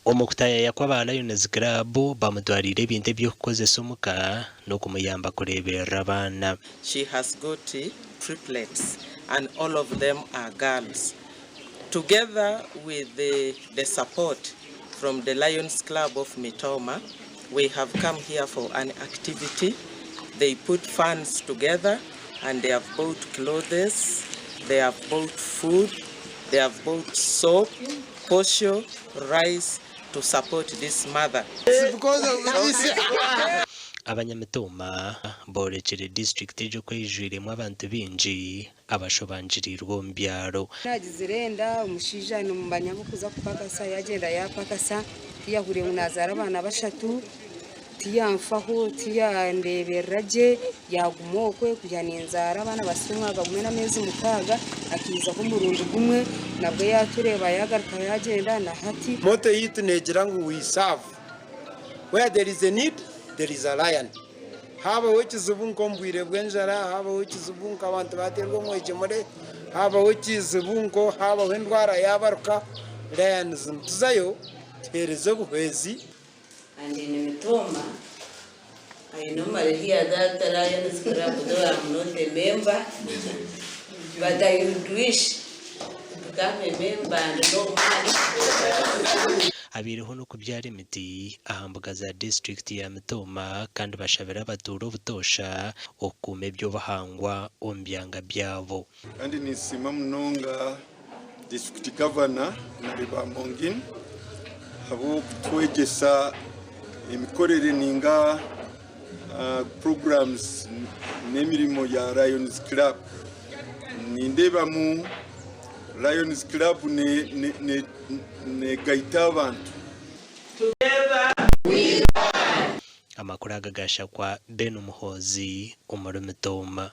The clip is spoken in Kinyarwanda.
omukutaya kw'aba Lions Club bamutwarire ebintu ebyokukozesa omuka n'okumuyamba kureberera abaana. She has got triplets and all of them are girls. Together with the support from the Lions Club of Mitooma, we have come here for an activity. They put funds together and they have bought clothes, they have bought food, they have bought soap, posho, rice to support this mother. Abanyamitooma borekere district ejo kwejwiremu abantu bingi abashobanjirirwa omu byaro. Nagizirenda omushija n'omubanya bukuza kupakasa yagenda yapakasa tiyahure munazara abana bashatu tiyamfaho tiyandeberraje yagumokwe kujanenzara abana basumwa bagumwe n'amezi mukaga akiza ko murundi gumwe nabwo yatureba yagaruka yagenda na hati moto yitu negira ngo we serve where there is a need there is a lion. Haba wekizubunko mbwire bwenjara haba wekizubunko abantu baterwa mwekemore haba wekizubunko haba wendwara yabaruka lions mtuzayo tereze buhezi. And in Mitooma, I normally hear that the Lions Club, though I'm not a member, but I would wish to become a member and know money. Abiriho no kubyara imiti ahambuga za district ya Mitooma kandi bashabira abaturo obutosha okume ebyo bahangwa ombyanga byabo. Kandi nisima munonga district governor na Bambongin abo kutwegesa imikorere ninga programs n'emirimo ya Lions Club. Nindeba mu Lions Club ne gaita abantu. Amakuru agagasha kwa Ben Muhozi omuri Mitooma.